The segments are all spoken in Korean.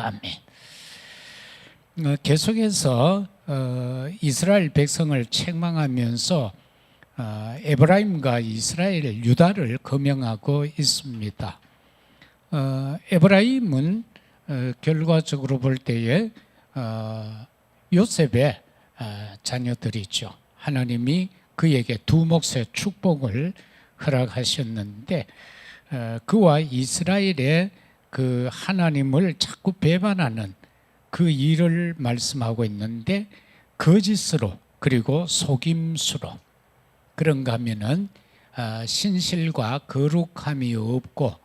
아멘. 계속해서 이스라엘 백성을 책망하면서 에브라임과 이스라엘, 유다를 거명하고 있습니다. 에브라임은 결과적으로 볼 때에 요셉의 자녀들이죠. 하나님이 그에게 두 몫의 축복을 허락하셨는데 그와 이스라엘의 그 하나님을 자꾸 배반하는 그 일을 말씀하고 있는데 거짓으로 그리고 속임수로 그런가 하면은 신실과 거룩함이 없고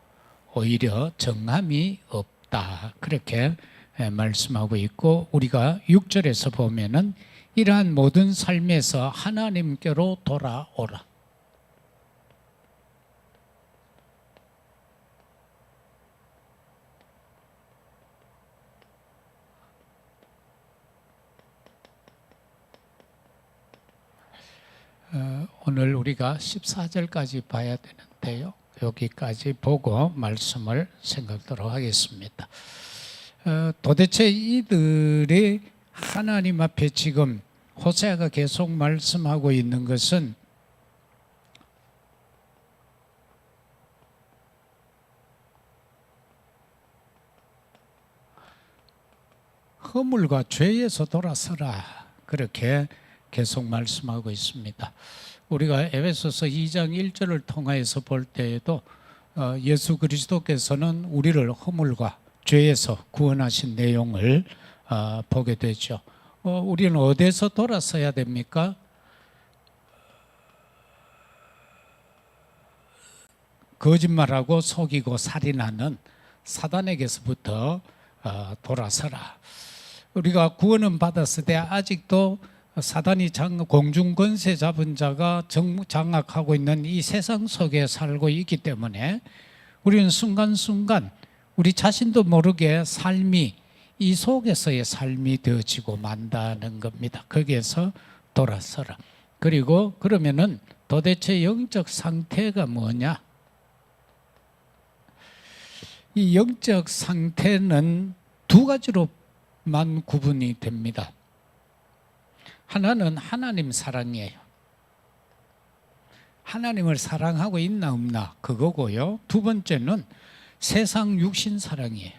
오히려 정함이 없다 그렇게 말씀하고 있고 우리가 6절에서 보면은 이러한 모든 삶에서 하나님께로 돌아오라. 오늘 우리가 14절까지 봐야 되는데요. 여기까지 보고 말씀을 생각하도록 하겠습니다. 도대체 이들이 하나님 앞에 지금 호세아가 계속 말씀하고 있는 것은 허물과 죄에서 돌아서라 그렇게 계속 말씀하고 있습니다. 우리가 에베소서 2장 1절을 통하여서 볼 때에도 예수 그리스도께서는 우리를 허물과 죄에서 구원하신 내용을 보게 되죠. 우리는 어디에서 돌아서야 됩니까? 거짓말하고 속이고 살인하는 사단에게서부터 돌아서라. 우리가 구원은 받았을 때 아직도 사단이 공중 권세 잡은 자가 장악하고 있는 이 세상 속에 살고 있기 때문에 우리는 순간순간 우리 자신도 모르게 삶이 이 속에서의 삶이 되어지고 만다는 겁니다. 거기에서 돌아서라. 그리고 그러면은 도대체 영적 상태가 뭐냐? 이 영적 상태는 두 가지로만 구분이 됩니다. 하나는 하나님 사랑이에요. 하나님을 사랑하고 있나 없나 그거고요. 두 번째는 세상 육신 사랑이에요.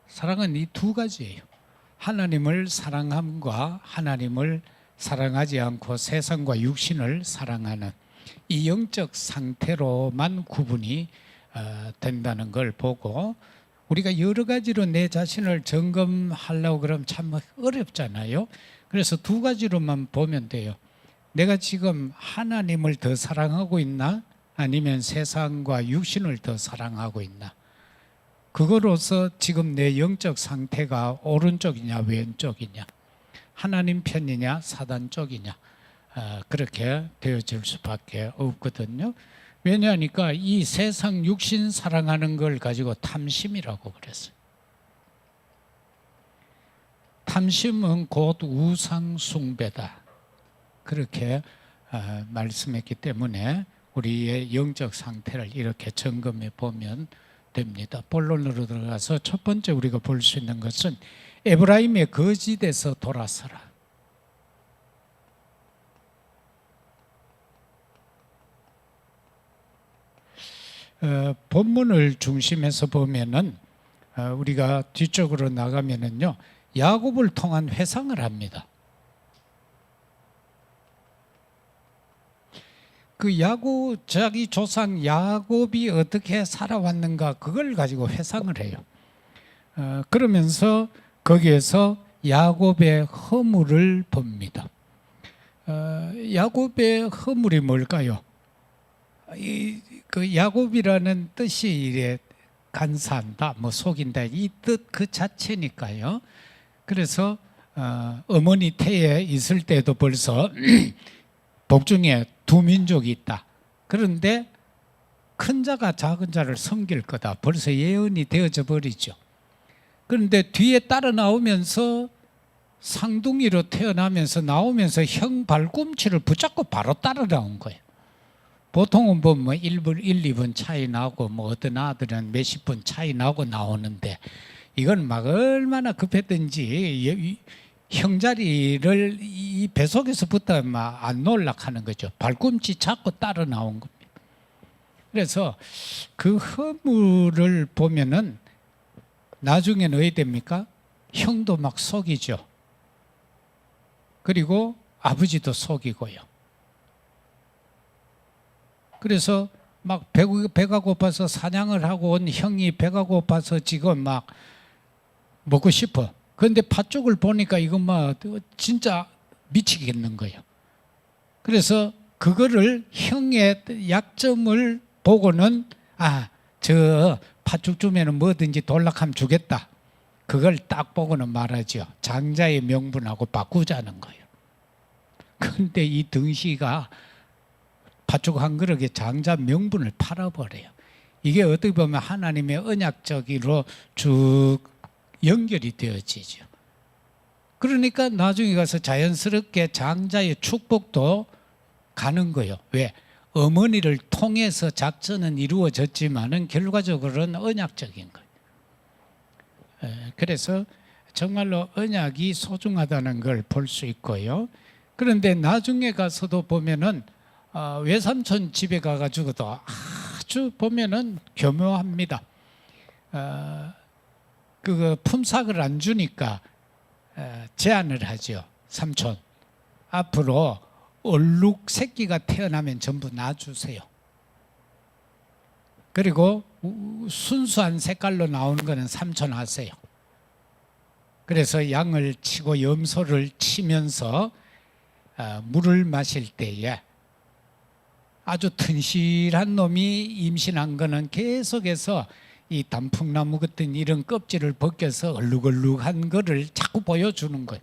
사랑은 이 두 가지예요. 하나님을 사랑함과 하나님을 사랑하지 않고 세상과 육신을 사랑하는 이 영적 상태로만 구분이 된다는 걸 보고 우리가 여러 가지로 내 자신을 점검하려고 그러면 참 어렵잖아요. 그래서 두 가지로만 보면 돼요. 내가 지금 하나님을 더 사랑하고 있나? 아니면 세상과 육신을 더 사랑하고 있나? 그거로서 지금 내 영적 상태가 오른쪽이냐 왼쪽이냐 하나님 편이냐 사단 쪽이냐 그렇게 되어질 수밖에 없거든요. 왜냐하니까 이 세상 육신 사랑하는 걸 가지고 탐심이라고 그랬어요. 탐심은 곧 우상 숭배다 그렇게 말씀했기 때문에 우리의 영적 상태를 이렇게 점검해 보면 됩니다. 본론으로 들어가서 첫 번째 우리가 볼 수 있는 것은 에브라임의 거짓에서 돌아서라. 본문을 중심에서 보면은 우리가 뒤쪽으로 나가면은요 야곱을 통한 회상을 합니다. 그 자기 조상 야곱이 어떻게 살아왔는가 그걸 가지고 회상을 해요. 그러면서 거기에서 야곱의 허물을 봅니다. 야곱의 허물이 뭘까요? 그 야곱이라는 뜻이 이래 간사한다, 뭐 속인다 이 뜻 그 자체니까요. 그래서 어머니 태에 있을 때도 벌써 복중에 두 민족이 있다. 그런데 큰 자가 작은 자를 섬길 거다. 벌써 예언이 되어져 버리죠. 그런데 뒤에 따라 나오면서 상둥이로 태어나면서 나오면서 형 발꿈치를 붙잡고 바로 따라 나온 거예요. 보통은 뭐 1분, 2분 차이 나고 뭐 어떤 아들은 몇십 분 차이 나고 나오는데 이건 막 얼마나 급했든지 형자리를 이 배속에서부터 막 안 놀락하는 거죠. 발꿈치 잡고 따라 나온 겁니다. 그래서 그 허물을 보면은 나중에는 어떻게 됩니까? 형도 막 속이죠. 그리고 아버지도 속이고요. 그래서 막 배가 고파서 사냥을 하고 온 형이 배가 고파서 지금 막 먹고 싶어. 그런데 팥죽을 보니까 이거 막 진짜 미치겠는 거예요. 그래서 그거를 형의 약점을 보고는 저 팥죽 주면은 뭐든지 돌락하면 주겠다. 그걸 딱 보고는 말하죠. 장자의 명분하고 바꾸자는 거예요. 그런데 이 등씨가 팥죽 한 그릇에 장자 명분을 팔아버려요. 이게 어떻게 보면 하나님의 언약적으로 쭉 연결이 되어지죠. 그러니까 나중에 가서 자연스럽게 장자의 축복도 가는 거예요. 왜? 어머니를 통해서 작전은 이루어졌지만은 결과적으로는 언약적인 거예요. 그래서 정말로 언약이 소중하다는 걸 볼 수 있고요. 그런데 나중에 가서도 보면은 외삼촌 집에 가가지고도 아주 보면은 교묘합니다. 그 품삯을 안 주니까 제안을 하죠. 삼촌, 앞으로 얼룩 새끼가 태어나면 전부 놔주세요. 그리고 순수한 색깔로 나오는 거는 삼촌 하세요. 그래서 양을 치고 염소를 치면서 물을 마실 때에 아주 튼실한 놈이 임신한 거는 계속해서 이 단풍나무 같은 이런 껍질을 벗겨서 얼룩얼룩한 거를 자꾸 보여주는 거예요.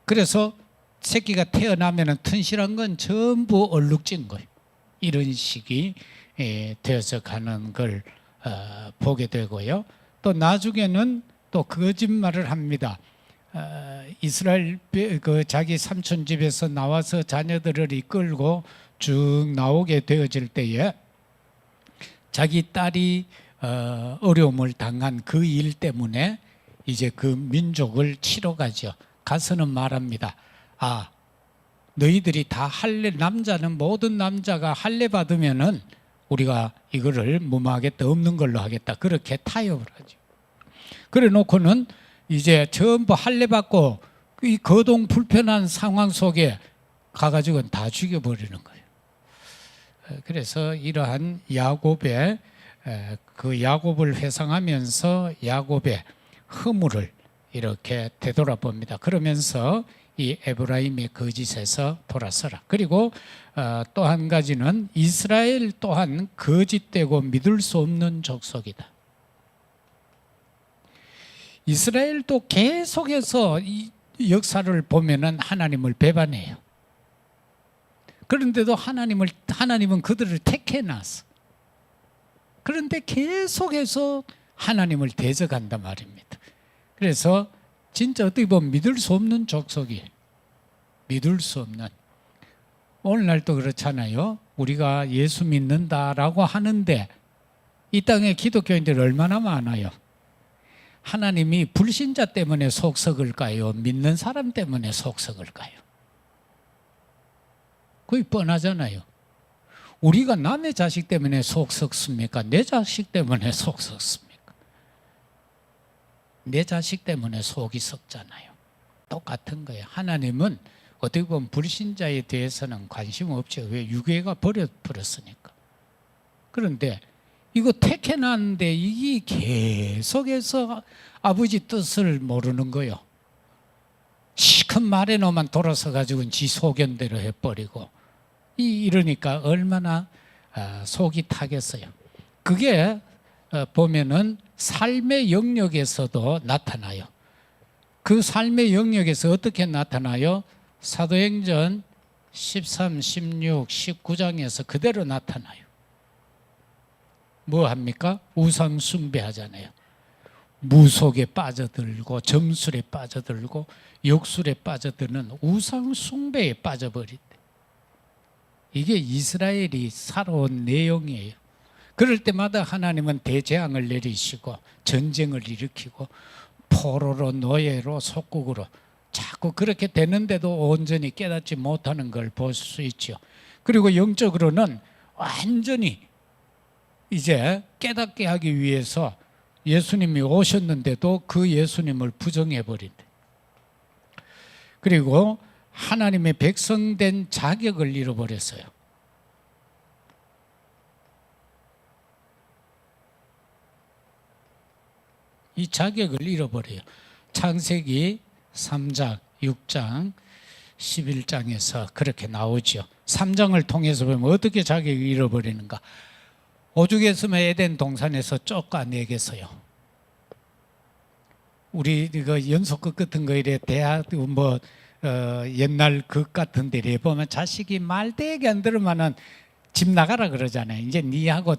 그래서 새끼가 태어나면 튼실한 건 전부 얼룩진 거예요. 이런 식이 되어서 가는 걸 보게 되고요. 또 나중에는 또 거짓말을 합니다. 이스라엘 자기 삼촌 집에서 나와서 자녀들을 이끌고 쭉 나오게 되어질 때에 자기 딸이 어려움을 당한 그 일 때문에 이제 그 민족을 치러 가죠. 가서는 말합니다. 너희들이 다 할례, 남자는 모든 남자가 할례 받으면은 우리가 이거를 무마하겠다, 없는 걸로 하겠다. 그렇게 타협을 하죠. 그래 놓고는 이제 전부 할례 받고 이 거동 불편한 상황 속에 가가지고는 다 죽여버리는 거예요. 그래서 이러한 야곱의 그 야곱을 회상하면서 야곱의 허물을 이렇게 되돌아봅니다. 그러면서 이 에브라임의 거짓에서 돌아서라. 그리고 또 한 가지는 이스라엘 또한 거짓되고 믿을 수 없는 족속이다. 이스라엘도 계속해서 이 역사를 보면은 하나님을 배반해요. 그런데도 하나님은 그들을 택해놨어. 그런데 계속해서 하나님을 대적한단 말입니다. 그래서 진짜 어떻게 보면 믿을 수 없는 족속이에요. 믿을 수 없는. 오늘날도 그렇잖아요. 우리가 예수 믿는다라고 하는데 이 땅에 기독교인들 얼마나 많아요. 하나님이 불신자 때문에 속 썩을까요? 믿는 사람 때문에 속 썩을까요? 거의 뻔하잖아요. 우리가 남의 자식 때문에 속 썩습니까? 내 자식 때문에 속 썩습니까? 내 자식 때문에 속이 썩잖아요. 똑같은 거예요. 하나님은 어떻게 보면 불신자에 대해서는 관심 없죠. 왜? 유괴가 버렸으니까. 그런데 이거 택해놨는데 이게 계속해서 아버지 뜻을 모르는 거예요. 시큰 말에 너만 돌아서 가지고는 지 소견대로 해버리고 이러니까 얼마나 속이 타겠어요. 그게 보면은 삶의 영역에서도 나타나요. 그 삶의 영역에서 어떻게 나타나요? 사도행전 13, 16, 19장에서 그대로 나타나요. 뭐 합니까? 우상 숭배하잖아요. 무속에 빠져들고 점술에 빠져들고 욕술에 빠져드는 우상 숭배에 빠져버린대. 이게 이스라엘이 살아온 내용이에요. 그럴 때마다 하나님은 대재앙을 내리시고 전쟁을 일으키고 포로로 노예로 속국으로 자꾸 그렇게 되는데도 온전히 깨닫지 못하는 걸 볼 수 있죠. 그리고 영적으로는 완전히 이제 깨닫게 하기 위해서 예수님이 오셨는데도 그 예수님을 부정해버린다. 그리고 하나님의 백성된 자격을 잃어버렸어요. 이 자격을 잃어버려요. 창세기 3장, 6장, 11장에서 그렇게 나오죠. 3장을 통해서 보면 어떻게 자격을 잃어버리는가. 오죽했으면 에덴 동산에서 쫓아내겠어요. 우리 그 연속극 같은 거 이래 대학 옛날 극 같은 데 보면 자식이 말대기 안 들으면은 집 나가라 그러잖아요. 이제 니하고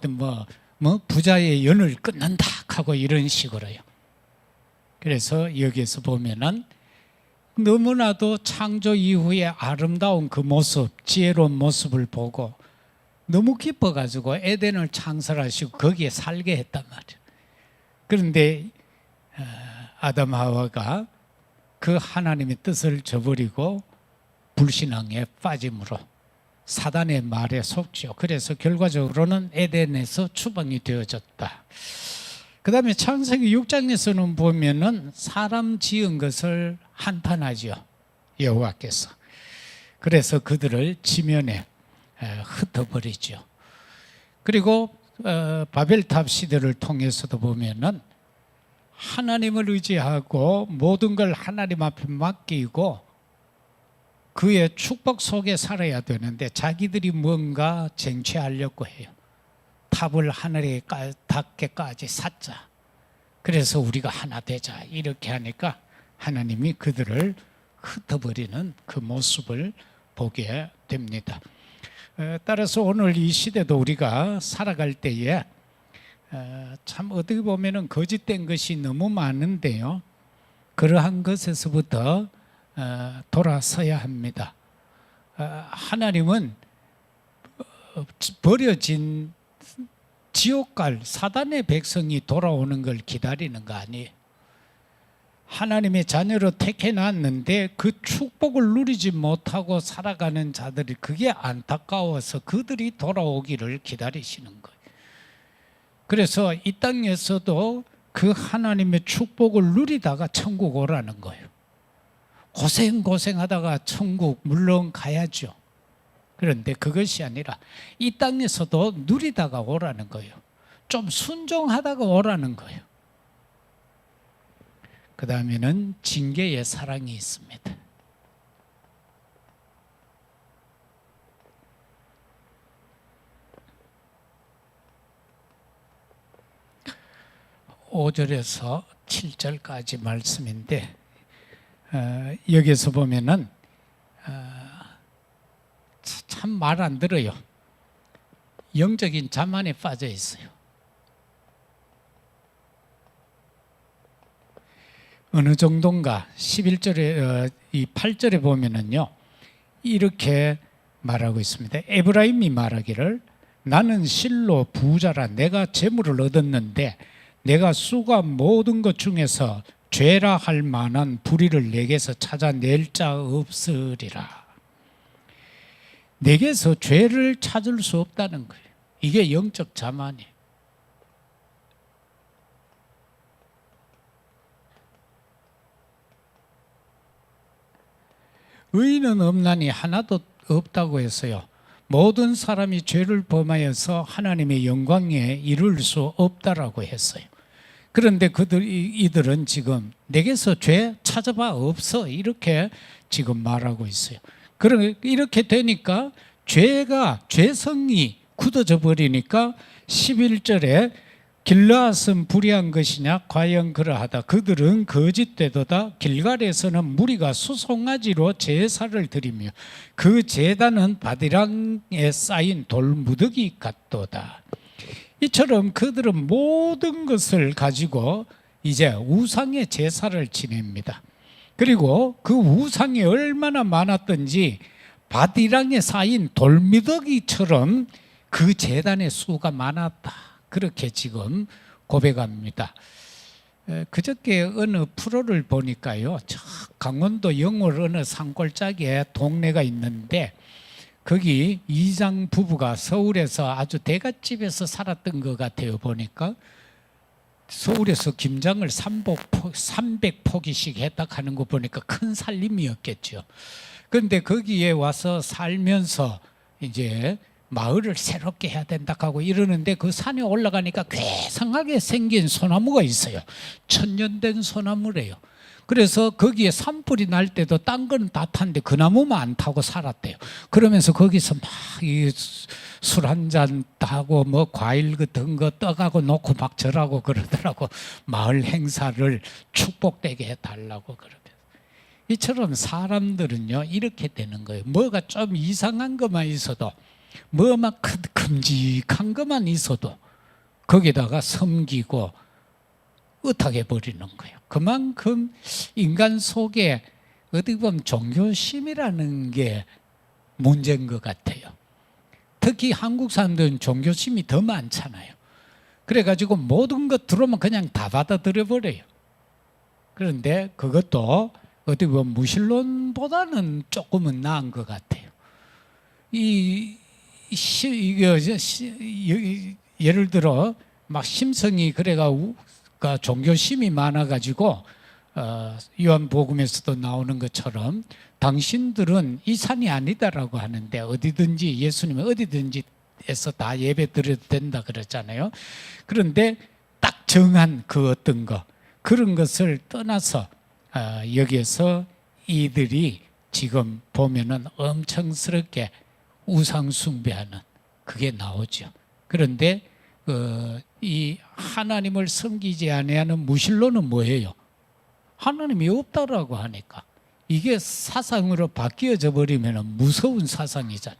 뭐 부자의 연을 끊는다 하고 이런 식으로요. 그래서 여기에서 보면은 너무나도 창조 이후에 아름다운 그 모습, 지혜로운 모습을 보고 너무 기뻐가지고 에덴을 창설하시고 거기에 살게 했단 말이에요. 그런데 아담 하와가 그 하나님의 뜻을 저버리고 불신앙에 빠짐으로 사단의 말에 속죠. 그래서 결과적으로는 에덴에서 추방이 되어졌다. 그 다음에 창세기 6장에서는 보면은 사람 지은 것을 한탄하죠. 여호와께서. 그래서 그들을 지면에 흩어버리죠. 그리고 바벨탑 시대를 통해서도 보면은 하나님을 의지하고 모든 걸 하나님 앞에 맡기고 그의 축복 속에 살아야 되는데 자기들이 뭔가 쟁취하려고 해요. 탑을 하늘에 닿게까지 쌓자. 그래서 우리가 하나 되자. 이렇게 하니까 하나님이 그들을 흩어버리는 그 모습을 보게 됩니다. 따라서 오늘 이 시대도 우리가 살아갈 때에 참 어떻게 보면은 거짓된 것이 너무 많은데요. 그러한 것에서부터 돌아서야 합니다. 하나님은 버려진 지옥 갈 사단의 백성이 돌아오는 걸 기다리는 거 아니에요. 하나님의 자녀로 택해놨는데 그 축복을 누리지 못하고 살아가는 자들이 그게 안타까워서 그들이 돌아오기를 기다리시는 거예요. 그래서 이 땅에서도 그 하나님의 축복을 누리다가 천국 오라는 거예요. 고생하다가 천국 물론 가야죠. 그런데 그것이 아니라 이 땅에서도 누리다가 오라는 거예요. 좀 순종하다가 오라는 거예요. 그 다음에는 징계의 사랑이 있습니다. (5절에서) (7절까지) 말씀인데 여기서 보면은 참 말 안 들어요. 영적인 자만에 빠져 있어요. 어느 정도인가 11절에 이 8절에 보면은요 이렇게 말하고 있습니다. 에브라임이 말하기를 나는 실로 부자라 내가 재물을 얻었는데 내가 수가 모든 것 중에서 죄라 할 만한 불의를 내게서 찾아낼 자 없으리라. 내게서 죄를 찾을 수 없다는 거예요. 이게 영적 자만이에요. 의인은 없나니 하나도 없다고 했어요. 모든 사람이 죄를 범하여서 하나님의 영광에 이룰 수 없다라고 했어요. 그런데 이들은 지금 내게서 죄 찾아봐 없어 이렇게 지금 말하고 있어요. 이렇게 되니까 죄성이 굳어져 버리니까 11절에 길르앗은 불의한 것이냐 과연 그러하다. 그들은 거짓되도다. 길갈에서는 무리가 수송아지로 제사를 드리며 그 제단은 바디랑에 쌓인 돌무더기 같도다. 이처럼 그들은 모든 것을 가지고 이제 우상의 제사를 지냅니다. 그리고 그 우상이 얼마나 많았던지 밭이랑에 쌓인 돌미더기처럼 그 제단의 수가 많았다. 그렇게 지금 고백합니다. 그저께 어느 프로를 보니까요, 저 강원도 영월 어느 산골짜기에 동네가 있는데 거기 이장 부부가 서울에서 아주 대갓집에서 살았던 것 같아요. 보니까 서울에서 김장을 300포기씩 했다 하는 거 보니까 큰 살림이었겠죠. 그런데 거기에 와서 살면서 이제 마을을 새롭게 해야 된다 하고 이러는데 그 산에 올라가니까 괴상하게 생긴 소나무가 있어요. 천년된 소나무래요. 그래서 거기에 산불이 날 때도 딴 건 다 탔는데 그 나무만 안 타고 살았대요. 그러면서 거기서 막 술 한 잔 따고 뭐 과일 같은 거 떠가고 놓고 막 절하고 그러더라고. 마을 행사를 축복되게 해달라고 그러면서. 이처럼 사람들은요 이렇게 되는 거예요. 뭐가 좀 이상한 것만 있어도 뭐만 큼직한 것만 있어도 거기다가 섬기고 의탁해 버리는 거예요. 그만큼 인간 속에 어떻게 보면 종교심이라는 게 문제인 것 같아요. 특히 한국 사람들은 종교심이 더 많잖아요. 그래가지고 모든 것 들어오면 그냥 다 받아들여 버려요. 그런데 그것도 어떻게 보면 무신론보다는 조금은 나은 것 같아요. 예를 들어 막 심성이 그래가 종교심이 많아가지고 요한복음에서도 나오는 것처럼 당신들은 이 산이 아니다라고 하는데 어디든지 예수님은 어디든지에서 다 예배 드려도 된다 그랬잖아요. 그런데 딱 정한 그 어떤 거 그런 것을 떠나서 여기에서 이들이 지금 보면은 엄청스럽게 우상 숭배하는 그게 나오죠. 그런데 이 하나님을 섬기지 아니하는 무신론은 뭐예요? 하나님이 없다라고 하니까 이게 사상으로 바뀌어져 버리면 무서운 사상이잖아요.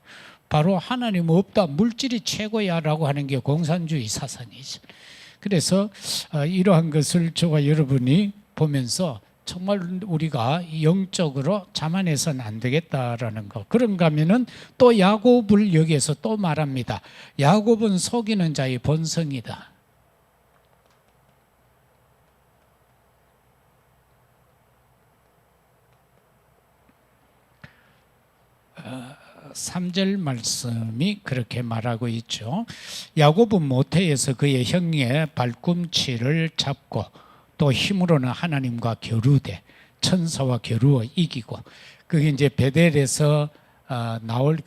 바로 하나님 없다, 물질이 최고야라고 하는 게 공산주의 사상이죠. 그래서 이러한 것을 저와 여러분이 보면서 정말 우리가 영적으로 자만해서는 안 되겠다라는 거. 그런가 하면은 또 야곱을 여기에서 또 말합니다. 야곱은 속이는 자의 본성이다. 어, 3절 말씀이 그렇게 말하고 있죠. 야곱은 모태에서 그의 형의 발꿈치를 잡고 또 힘으로는 하나님과 겨루되 천사와 겨루어 이기고 그게 이제 베델에서 나올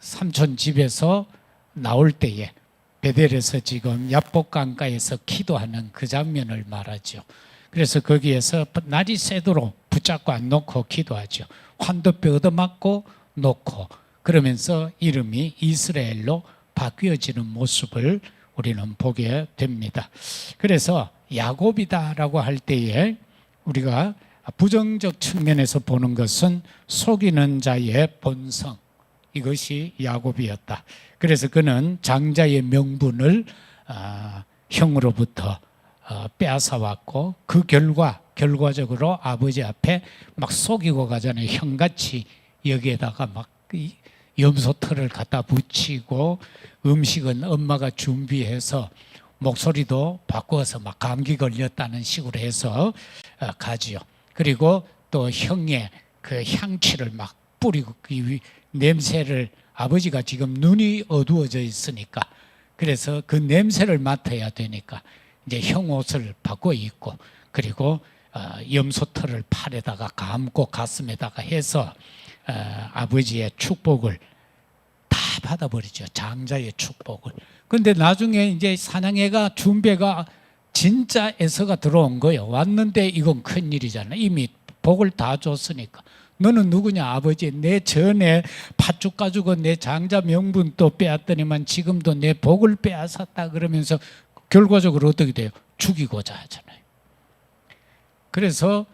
삼촌 집에서 나올 때에 베델에서 지금 야복강가에서 기도하는 그 장면을 말하죠. 그래서 거기에서 날이 새도록 붙잡고 안 놓고 기도하죠. 환도뼈 얻어맞고 놓고 그러면서 이름이 이스라엘로 바뀌어지는 모습을 우리는 보게 됩니다. 그래서 야곱이다라고 할 때에 우리가 부정적 측면에서 보는 것은 속이는 자의 본성 이것이 야곱이었다. 그래서 그는 장자의 명분을 형으로부터 빼앗아왔고 그 결과적으로 아버지 앞에 막 속이고 가잖아요. 형같이 여기에다가 막 염소털을 갖다 붙이고 음식은 엄마가 준비해서 목소리도 바꾸어서 막 감기 걸렸다는 식으로 해서 가지요. 그리고 또 형의 그 향취를 막 뿌리고 그 냄새를 아버지가 지금 눈이 어두워져 있으니까 그래서 그 냄새를 맡아야 되니까 이제 형 옷을 바꿔 입고 그리고 염소털을 팔에다가 감고 가슴에다가 해서 아버지의 축복을 다 받아버리죠. 장자의 축복을. 근데 나중에 이제 사냥해가 준비가 진짜 에서가 들어온 거예요. 왔는데 이건 큰일이잖아. 이미 복을 다 줬으니까. 너는 누구냐 아버지. 내 전에 팥죽 가지고 내 장자 명분도 빼앗더니만 지금도 내 복을 빼앗았다 그러면서 결과적으로 어떻게 돼요? 죽이고자 하잖아요. 그래서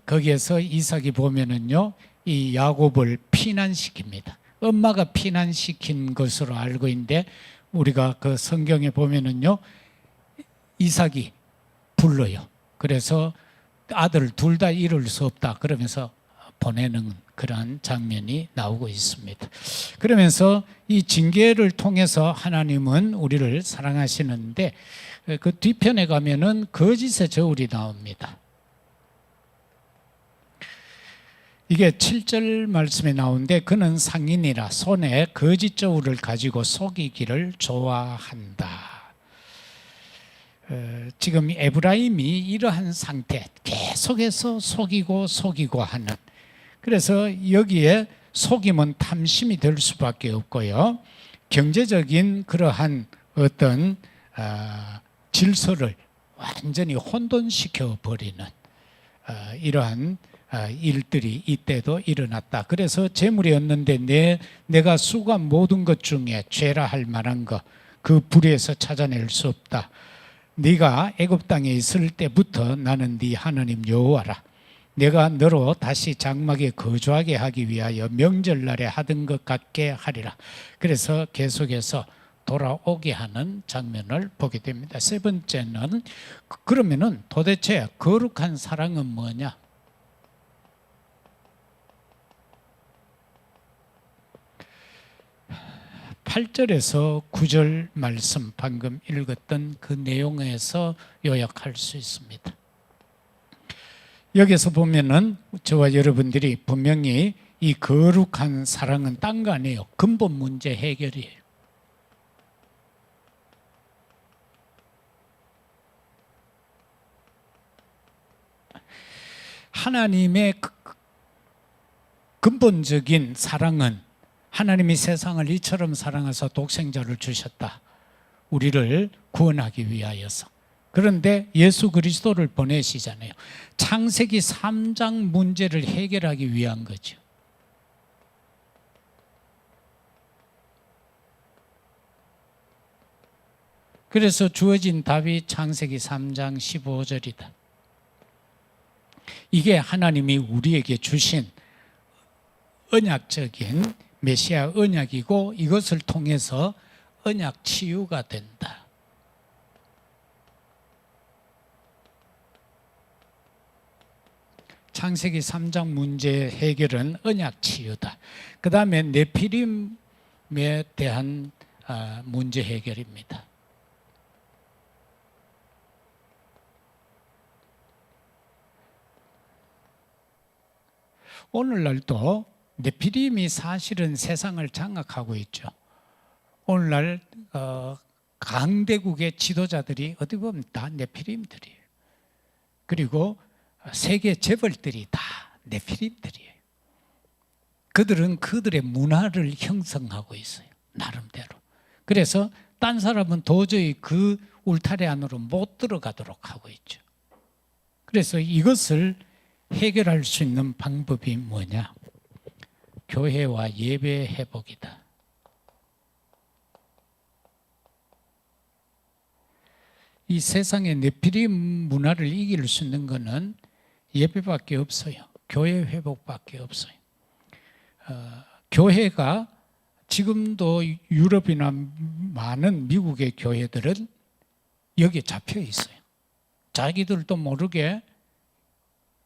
거기에서 이삭이 보면은요, 이 야곱을 피난시킵니다. 엄마가 피난시킨 것으로 알고 있는데 우리가 그 성경에 보면은요, 이삭이 불러요. 그래서 아들 둘 다 이룰 수 없다. 그러면서 보내는 그러한 장면이 나오고 있습니다. 그러면서 이 징계를 통해서 하나님은 우리를 사랑하시는데 그 뒤편에 가면은 거짓의 저울이 나옵니다. 이게 7절 말씀에 나오는데 그는 상인이라 손에 거짓 저울을 가지고 속이기를 좋아한다. 지금 에브라임이 이러한 상태, 계속해서 속이고 하는, 그래서 여기에 속임은 탐심이 될 수밖에 없고요, 경제적인 그러한 어떤 질서를 완전히 혼돈시켜 버리는 이러한 일들이 이때도 일어났다. 그래서 재물이 없는데 내가 수고한 모든 것 중에 죄라 할 만한 것, 그 불의에서 찾아낼 수 없다. 네가 애굽 땅에 있을 때부터 나는 네 하나님 여호와라. 내가 너로 다시 장막에 거주하게 하기 위하여 명절날에 하던 것 같게 하리라. 그래서 계속해서 돌아오게 하는 장면을 보게 됩니다. 세 번째는, 그러면은 도대체 거룩한 사랑은 뭐냐? 8절에서 9절 말씀, 방금 읽었던 그 내용에서 요약할 수 있습니다. 여기서 보면은 저와 여러분들이 분명히 이 거룩한 사랑은 딴 거 아니에요. 근본 문제 해결이에요. 하나님의 근본적인 사랑은, 하나님이 세상을 이처럼 사랑하사 독생자를 주셨다. 우리를 구원하기 위하여서. 그런데 예수 그리스도를 보내시잖아요. 창세기 3장 문제를 해결하기 위한 거죠. 그래서 주어진 답이 창세기 3장 15절이다. 이게 하나님이 우리에게 주신 언약적인 메시아 언약이고, 이것을 통해서 언약 치유가 된다. 창세기 3장 문제 해결은 언약 치유다. 그 다음에 네피림에 대한 문제 해결입니다. 오늘날도 네피림이 사실은 세상을 장악하고 있죠. 오늘날 강대국의 지도자들이 어디 보면 다 네피림들이에요. 그리고 세계 재벌들이 다 네피림들이에요. 그들은 그들의 문화를 형성하고 있어요, 나름대로. 그래서 딴 사람은 도저히 그 울타리 안으로 못 들어가도록 하고 있죠. 그래서 이것을 해결할 수 있는 방법이 뭐냐? 교회와 예배 회복이다. 이 세상의 네피림 문화를 이길 수 있는 것은 예배밖에 없어요. 교회 회복밖에 없어요. 교회가 지금도 유럽이나 많은 미국의 교회들은 여기에 잡혀 있어요. 자기들도 모르게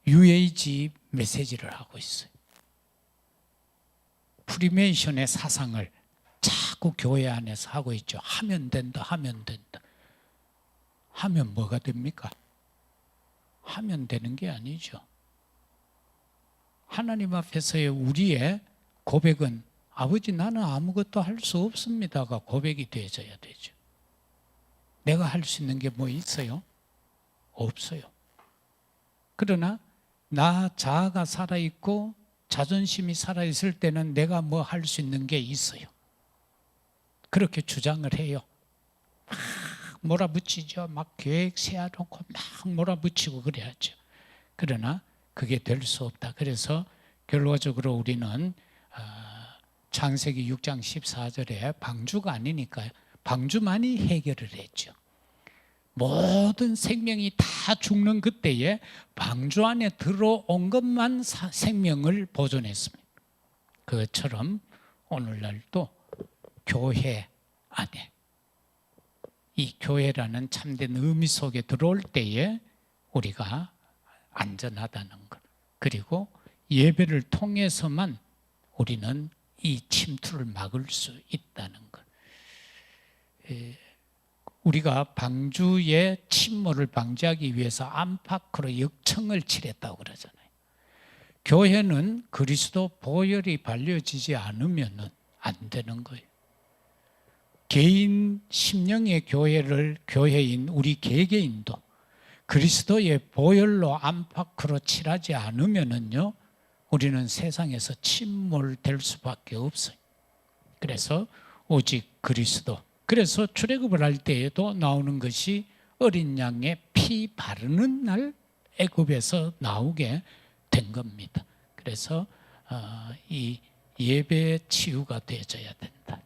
UAG 메시지를 하고 있어요. 프리메이션의 사상을 자꾸 교회 안에서 하고 있죠. 하면 된다, 하면 된다. 하면 뭐가 됩니까? 하면 되는 게 아니죠. 하나님 앞에서의 우리의 고백은, 아버지 나는 아무것도 할 수 없습니다가 고백이 되어져야 되죠. 내가 할 수 있는 게 뭐 있어요? 없어요. 그러나 나 자아가 살아있고 자존심이 살아있을 때는 내가 뭐 할 수 있는 게 있어요. 그렇게 주장을 해요. 막 몰아붙이죠. 막 계획 세워놓고 막 몰아붙이고 그래야죠. 그러나 그게 될 수 없다. 그래서 결과적으로 우리는 창세기 6장 14절에 방주가 아니니까요, 방주만이 해결을 했죠. 모든 생명이 다 죽는 그때에 방주 안에 들어온 것만 생명을 보존했습니다. 그것처럼 오늘날도 교회 안에, 이 교회라는 참된 의미 속에 들어올 때에 우리가 안전하다는 것, 그리고 예배를 통해서만 우리는 이 침투를 막을 수 있다는 것. 우리가 방주의 침몰을 방지하기 위해서 안팎으로 역청을 칠했다고 그러잖아요. 교회는 그리스도 보혈이 발려지지 않으면 안 되는 거예요. 개인 심령의 교회인 우리 개개인도 그리스도의 보혈로 안팎으로 칠하지 않으면요, 우리는 세상에서 침몰될 수밖에 없어요. 그래서 오직 그리스도. 그래서 출애굽을 할 때에도 나오는 것이 어린 양의 피 바르는 날 애굽에서 나오게 된 겁니다. 그래서 이 예배의 치유가 되어져야 된다.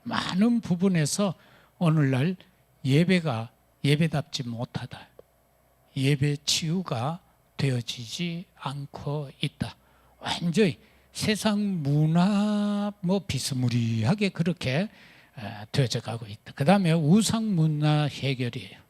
많은 부분에서 오늘날 예배가 예배답지 못하다. 예배 치유가 되어지지 않고 있다. 완전히 세상 문화 비스무리하게 그렇게 되어져 가고 있다. 그 다음에 우상 문화 해결이에요.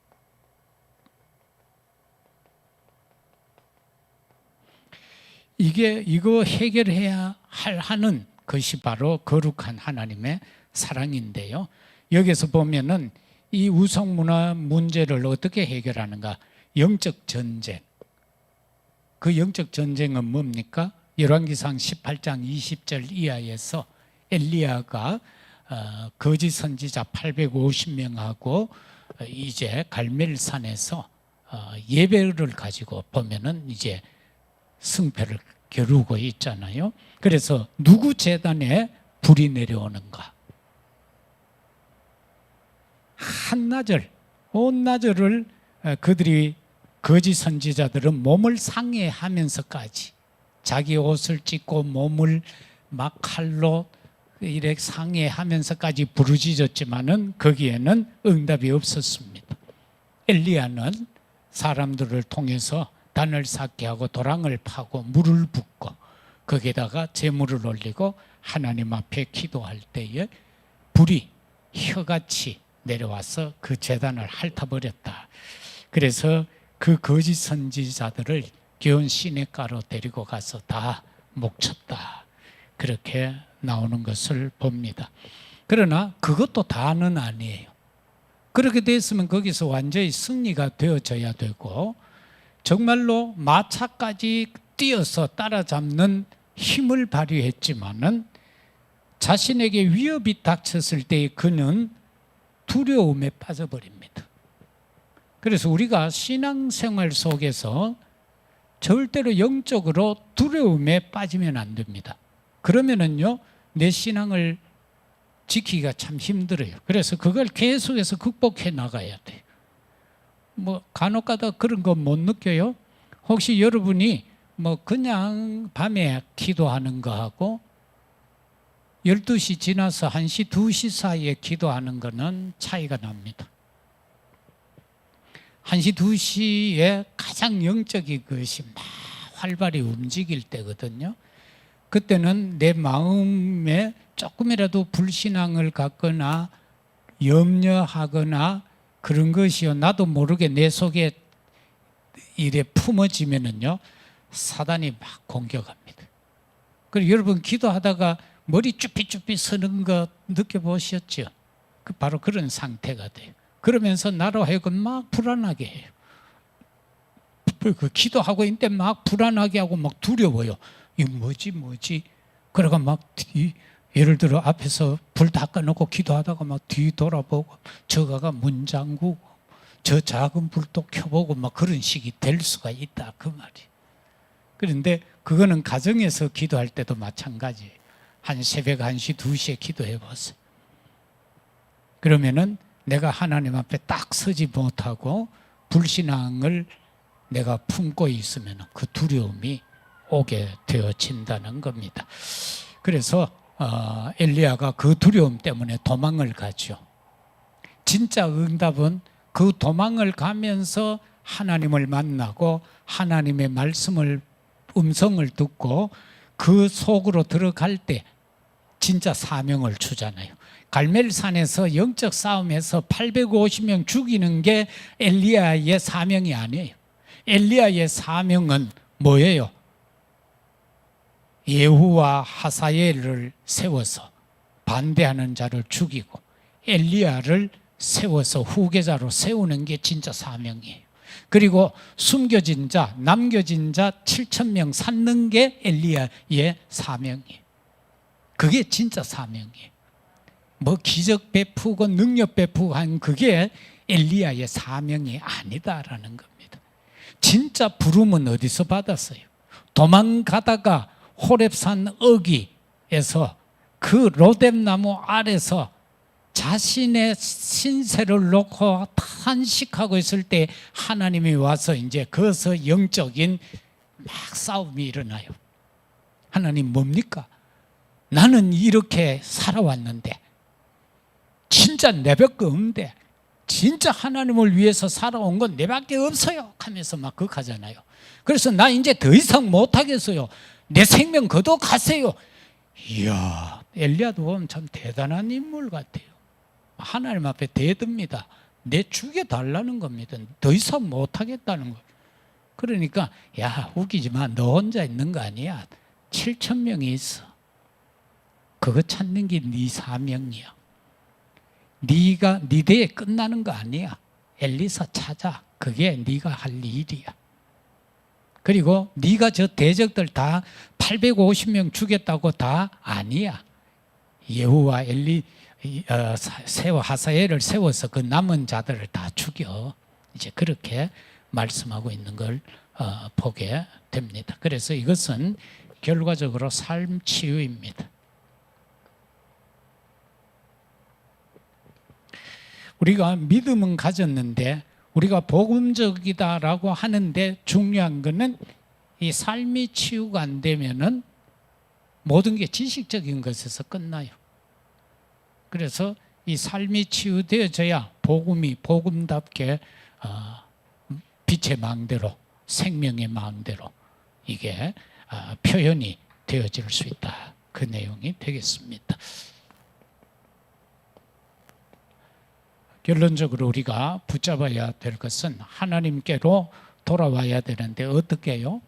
이거 해결해야 하는 것이 바로 거룩한 하나님의 사랑인데요. 여기서 보면은 이 우상 문화 문제를 어떻게 해결하는가? 영적 전쟁. 그 영적 전쟁은 뭡니까? 열왕기상 18장 20절 이하에서 엘리야가 거짓 선지자 850명하고 이제 갈멜산에서 예배를 가지고 보면은 이제 승패를 겨루고 있잖아요. 그래서 누구 제단에 불이 내려오는가? 한나절, 온 나절을 그들이 거짓 선지자들은 몸을 상해하면서까지 자기 옷을 찢고 몸을 막 칼로 이렇게 상해하면서까지 부르짖었지만은 거기에는 응답이 없었습니다. 엘리야는 사람들을 통해서 단을 쌓게 하고 도랑을 파고 물을 붓고 거기에다가 제물을 올리고 하나님 앞에 기도할 때에 불이 혀같이 내려와서 그 제단을 핥아버렸다. 그래서 그 거짓 선지자들을 귀여운 시냇가로 데리고 가서 다 목쳤다. 그렇게 나오는 것을 봅니다. 그러나 그것도 다는 아니에요. 그렇게 됐으면 거기서 완전히 승리가 되어져야 되고 정말로 마차까지 뛰어서 따라잡는 힘을 발휘했지만은 자신에게 위협이 닥쳤을 때 그는 두려움에 빠져버립니다. 그래서 우리가 신앙생활 속에서 절대로 영적으로 두려움에 빠지면 안 됩니다. 그러면은요, 내 신앙을 지키기가 참 힘들어요. 그래서 그걸 계속해서 극복해 나가야 돼요. 간혹가다 그런 거 못 느껴요? 혹시 여러분이 그냥 밤에 기도하는 거하고 12시 지나서 1시, 2시 사이에 기도하는 거는 차이가 납니다. 1시, 2시에 가장 영적인 것이 막 활발히 움직일 때거든요. 그때는 내 마음에 조금이라도 불신앙을 갖거나 염려하거나 그런 것이요, 나도 모르게 내 속에 이래 품어지면은요, 사단이 막 공격합니다. 그리고 여러분 기도하다가 머리 쭈삣쭈삣 서는 거 느껴보셨죠? 바로 그런 상태가 돼요. 그러면서 나로 하여금 막 불안하게 해요. 그 기도하고 있는데 막 불안하게 하고 막 두려워요. 이거 뭐지? 그러가 막 예를 들어 앞에서 불 다 꺼놓고 기도하다가 막 뒤 돌아보고 저가가 문 잠그고 저 작은 불도 켜보고 막 그런 식이 될 수가 있다 그 말이에요. 그런데 그거는 가정에서 기도할 때도 마찬가지예요. 한 새벽 1시, 2시에 기도해 보세요. 그러면은 내가 하나님 앞에 딱 서지 못하고 불신앙을 내가 품고 있으면 그 두려움이 오게 되어진다는 겁니다. 그래서 엘리야가 그 두려움 때문에 도망을 가죠. 진짜 응답은 그 도망을 가면서 하나님을 만나고 하나님의 음성을 듣고 그 속으로 들어갈 때 진짜 사명을 주잖아요. 갈멜산에서 영적 싸움에서 850명 죽이는 게 엘리야의 사명이 아니에요. 엘리야의 사명은 뭐예요? 예후와 하사엘을 세워서 반대하는 자를 죽이고 엘리야를 세워서 후계자로 세우는 게 진짜 사명이에요. 그리고 숨겨진 자, 남겨진 자 7,000명 살는 게 엘리야의 사명이에요. 그게 진짜 사명이에요. 뭐 기적 베푸고 능력 베푸고 한 그게 엘리야의 사명이 아니다라는 겁니다. 진짜 부름은 어디서 받았어요? 도망가다가 호렙산 어기에서 그 로뎀나무 아래서 자신의 신세를 놓고 탄식하고 있을 때 하나님이 와서 이제 거기서 영적인 막 싸움이 일어나요. 하나님 뭡니까? 나는 이렇게 살아왔는데 진짜 내밖에 없는데 진짜 하나님을 위해서 살아온 건 내밖에 없어요 하면서 막 극하잖아요. 그래서 나 이제 더 이상 못하겠어요. 내 생명 거둬가세요. 이야, 엘리야도 보면 참 대단한 인물 같아요. 하나님 앞에 대듭니다. 내 죽여달라는 겁니다. 더 이상 못하겠다는 거. 그러니까 야, 웃기지 마. 너 혼자 있는 거 아니야. 7,000명이 있어. 그거 찾는 게 네 사명이야. 네가 네 대에 끝나는 거 아니야. 엘리사 찾아. 그게 네가 할 일이야. 그리고 네가 저 대적들 다 850명 죽였다고 다 아니야. 예후와 하사엘을 세워서 그 남은 자들을 다 죽여. 이제 그렇게 말씀하고 있는 걸 보게 됩니다. 그래서 이것은 결과적으로 삶 치유입니다. 우리가 믿음은 가졌는데 우리가 복음적이다라고 하는데 중요한 것은 이 삶이 치유가 안 되면은 모든 게 지식적인 것에서 끝나요. 그래서 이 삶이 치유되어져야 복음이 복음답게 빛의 망대로 생명의 망대로 이게 표현이 되어질 수 있다. 그 내용이 되겠습니다. 결론적으로 우리가 붙잡아야 될 것은 하나님께로 돌아와야 되는데 어떻게 해요?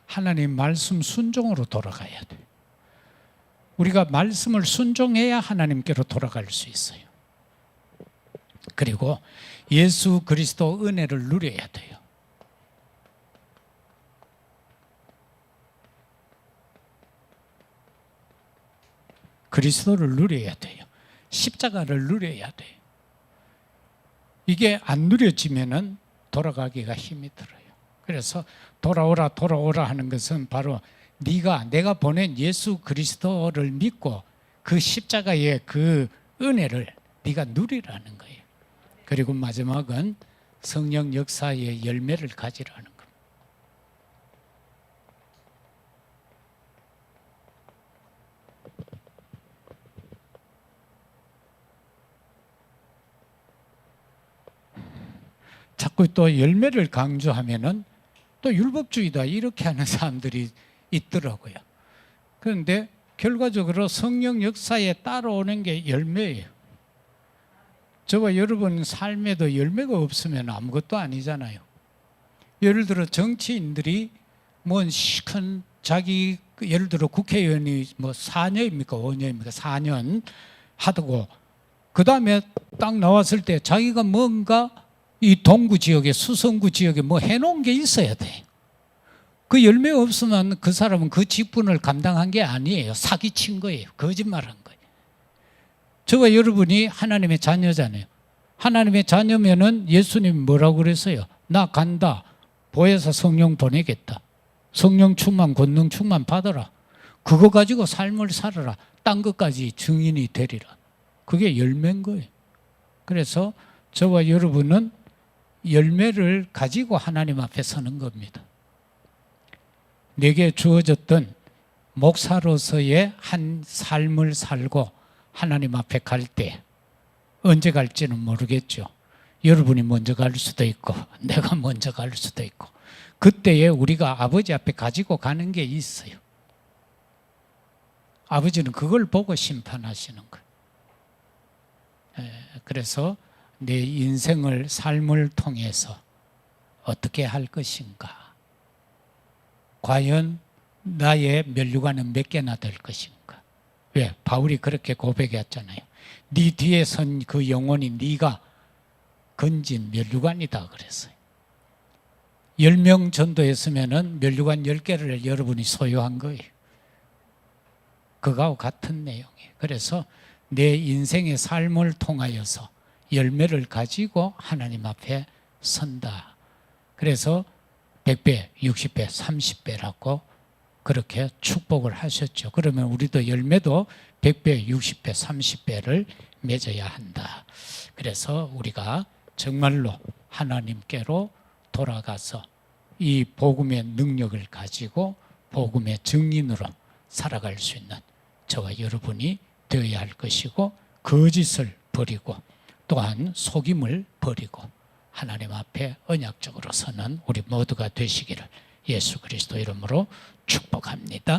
하나님 말씀 순종으로 돌아가야 돼요. 우리가 말씀을 순종해야 하나님께로 돌아갈 수 있어요. 그리고 예수 그리스도 은혜를 누려야 돼요. 그리스도를 누려야 돼요. 십자가를 누려야 돼요. 이게 안 누려지면은 돌아가기가 힘이 들어요. 그래서 돌아오라 하는 것은 바로 내가 보낸 예수 그리스도를 믿고 그 십자가의 그 은혜를 네가 누리라는 거예요. 그리고 마지막은 성령 역사의 열매를 가지라는 겁니다. 자꾸 또 열매를 강조하면은 또 율법주의다 이렇게 하는 사람들이 있더라고요. 그런데 결과적으로 성령 역사에 따라오는 게 열매예요. 저와 여러분 삶에도 열매가 없으면 아무것도 아니잖아요. 예를 들어 정치인들이 뭐 시큰 자기 예를 들어 국회의원이 뭐 4년입니까 5년입니까 4년 하고 그 다음에 딱 나왔을 때 자기가 뭔가 이 동구 지역에 수성구 지역에 뭐 해놓은 게 있어야 돼. 그 열매가 없으면 그 사람은 그 직분을 감당한 게 아니에요. 사기친 거예요. 거짓말한 거예요. 저와 여러분이 하나님의 자녀잖아요. 하나님의 자녀면은 예수님이 뭐라고 그랬어요? 나 간다. 보혜사 성령 보내겠다. 성령 충만, 권능 충만 받아라. 그거 가지고 삶을 살아라. 딴 것까지 증인이 되리라. 그게 열매인 거예요. 그래서 저와 여러분은 열매를 가지고 하나님 앞에 서는 겁니다. 내게 주어졌던 목사로서의 한 삶을 살고 하나님 앞에 갈 때 언제 갈지는 모르겠죠. 여러분이 먼저 갈 수도 있고 내가 먼저 갈 수도 있고 그때에 우리가 아버지 앞에 가지고 가는 게 있어요. 아버지는 그걸 보고 심판하시는 거예요. 그래서 내 인생을 삶을 통해서 어떻게 할 것인가? 과연 나의 면류관은 몇 개나 될 것인가? 왜? 바울이 그렇게 고백했잖아요. 네 뒤에 선 그 영혼이 네가 건진 면류관이다 그랬어요. 10명 전도했으면 면류관 10개를 여러분이 소유한 거예요. 그거하고 같은 내용이에요. 그래서 내 인생의 삶을 통하여서 열매를 가지고 하나님 앞에 선다. 그래서 100배, 60배, 30배라고 그렇게 축복을 하셨죠. 그러면 우리도 열매도 100배, 60배, 30배를 맺어야 한다. 그래서 우리가 정말로 하나님께로 돌아가서 이 복음의 능력을 가지고 복음의 증인으로 살아갈 수 있는 저와 여러분이 되어야 할 것이고, 거짓을 버리고 또한 속임을 버리고 하나님 앞에 언약적으로 서는 우리 모두가 되시기를 예수 그리스도 이름으로 축복합니다.